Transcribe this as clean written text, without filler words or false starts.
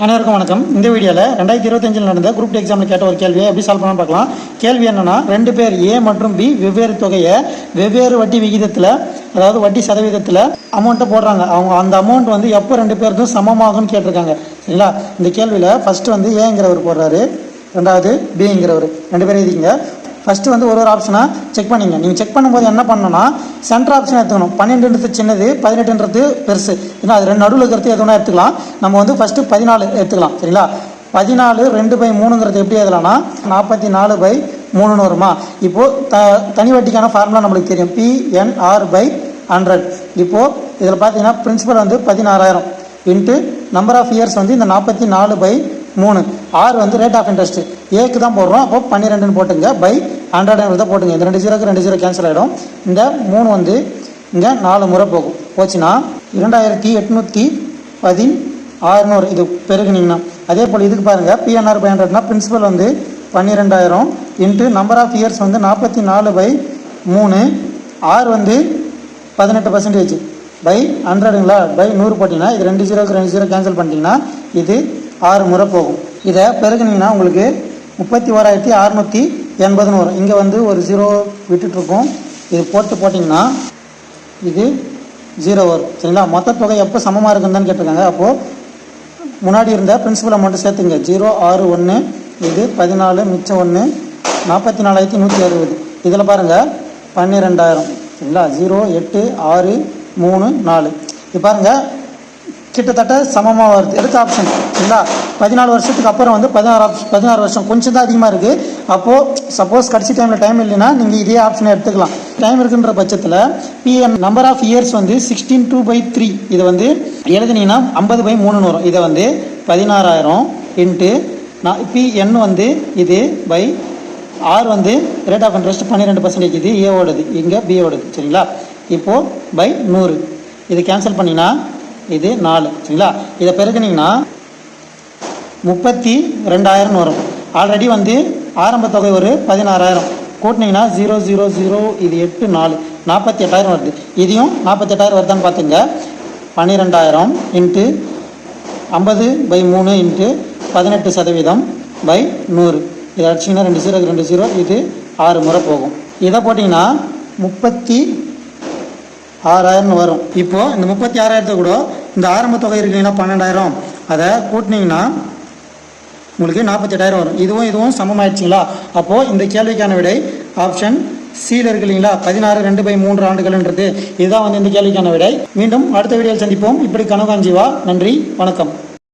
அனைவருக்கும் வணக்கம். இந்த வீடியோவில் 2025 நடந்த குரூப் எக்ஸாமில் கேட்ட ஒரு கேள்வியை எப்படி சால்வ் பண்ண பார்க்கலாம். கேள்வி என்னன்னா, ரெண்டு பேர் ஏ மற்றும் பி வெவ்வேறு தொகையை வெவ்வேறு வட்டி விகிதத்தில், அதாவது வட்டி சதவீதத்தில் அமௌண்ட்டை போடுறாங்க. அவங்க அந்த அமௌண்ட் வந்து எப்போ ரெண்டு பேருக்கும் சமமாகும்னு கேட்டிருக்காங்க. சரிங்களா? இந்த கேள்வியில் ஃபஸ்ட்டு வந்து ஏங்கிறவர் போடுறாரு, ரெண்டாவது பிங்கிறவர், ரெண்டு பேரும் எழுதிங்க. ஃபஸ்ட்டு வந்து ஒரு ஆப்ஷனாக செக் பண்ணிங்க. நீங்கள் செக் பண்ணும்போது என்ன பண்ணணும்னா, சென்டர் ஆப்ஷன் எடுத்துக்கணும். 12ன்றது சின்னது, 18ன்றது பெருசு. ஏன்னா அது ரெண்டு நடுவில் இருக்கிறது எதுனா எடுத்துக்கலாம். நம்ம வந்து ஃபஸ்ட்டு 14 எடுத்துக்கலாம். சரிங்களா? 14 2/3 எப்படி எழுதலாம்னா 44/3 வருமா. இப்போது தனி வட்டிக்கான ஃபார்முலா நம்மளுக்கு தெரியும், PNR/100. இப்போது இதில் பார்த்தீங்கன்னா பிரின்சிபல் வந்து 16,000 இன்ட்டு நம்பர் ஆஃப் இயர்ஸ் வந்து இந்த 44/3. ஆர் வந்து ரேட் ஆஃப் இன்ட்ரெஸ்ட் ஏக்கு தான் போடுறோம். அப்போ 12 போட்டுங்க, பை 100 தான் போட்டுங்க. இந்த 2 0க்கு 2 0 கேன்சல் ஆகிடும். இந்த 3 வந்து இங்கே 4 முறை போகும். போச்சுன்னா 2816 இது பெருகுனீங்கன்னா. அதே போல் இதுக்கு பாருங்கள், PNR/100னா பிரின்சிபல் வந்து 12,000 இன்ட்டு நம்பர் ஆஃப் இயர்ஸ் வந்து 44/3. ஆர் வந்து 18% பை 100ங்களா, பை 100 போட்டிங்கன்னா இது 2 0க்கு 2 0 கேன்சல் பண்ணிட்டீங்கன்னா இது 6 முறை போகும். இதை பெருகுனீங்கன்னா உங்களுக்கு 31,680 வரும். இங்கே வந்து ஒரு 0 விட்டுட்ருக்கோம். இது போட்டிங்கன்னா இது 0 வரும். சரிங்களா? மொத்த தொகை எப்போ சமமாக இருக்குன்னு கேட்டிருக்காங்க. அப்போது முன்னாடி இருந்த பிரின்சிபல் அமௌண்ட்டு சேர்த்துங்க. 061, இது 14, மிச்சம் 1, 44,160. இதில் பாருங்கள் 12,000. சரிங்களா? 0 8 6 3 4. இது பாருங்கள் கிட்டத்தட்ட சமமாக வருது. எடுத்த ஆப்ஷன். சரிங்களா? 14 வருஷத்துக்கு அப்புறம் வந்து 16 வருஷம் கொஞ்சம் தான் அதிகமாக இருக்குது. அப்போது சப்போஸ் கடைசி டைம் இல்லைன்னா நீங்கள் இதே ஆப்ஷனை எடுத்துக்கலாம். டைம் இருக்குன்ற பட்சத்தில் PN நம்பர் ஆஃப் இயர்ஸ் வந்து 16/3. இதை வந்து எழுதுனீங்கன்னா 50/3 வரும். இதை வந்து 16,000 இன்ட்டு PN வந்து இது பை ஆர் வந்து ரேட் ஆஃப் இன்ட்ரெஸ்ட் 12%. இது ஏவோடது, இங்கே பியோடது. சரிங்களா? இப்போது பை 100. இது கேன்சல் பண்ணிங்கன்னா இது 4. சரிங்களா? இதை பெருக்குனிங்கன்னா 32,000 வரும். ஆல்ரெடி வந்து ஆரம்ப தொகை ஒரு 16,000 கூட்டினீங்கன்னா 0 0 0 இது 8 4 48,000 வருது. இதையும் 48,000 வருதான்னு பார்த்துங்க. 12,000 இன்ட்டு 50/3 இன்ட்டு 18% பை 100. இதை அடிச்சிங்கன்னா 2 0க்கு 2 0, இது 6 முறை போகும். இதை போட்டிங்கன்னா 36,000 வரும். இப்போது இந்த 36,000 கூட இந்த ஆரம்ப தொகை இருக்குங்கன்னா 12,000, அதை கூட்டினீங்கன்னா உங்களுக்கு 48,000 வரும். இதுவும் சமமாயிடுச்சிங்களா? அப்போது இந்த கேள்விக்கான விடை ஆப்ஷன் சியில் இருக்கு இல்லைங்களா, 16 2/3 ஆண்டுகள்ன்றது. இதுதான் வந்து இந்த கேள்விக்கான விடை. மீண்டும் அடுத்த வீடியோவில் சந்திப்போம். இப்படி கனகாஞ்சிவா. நன்றி, வணக்கம்.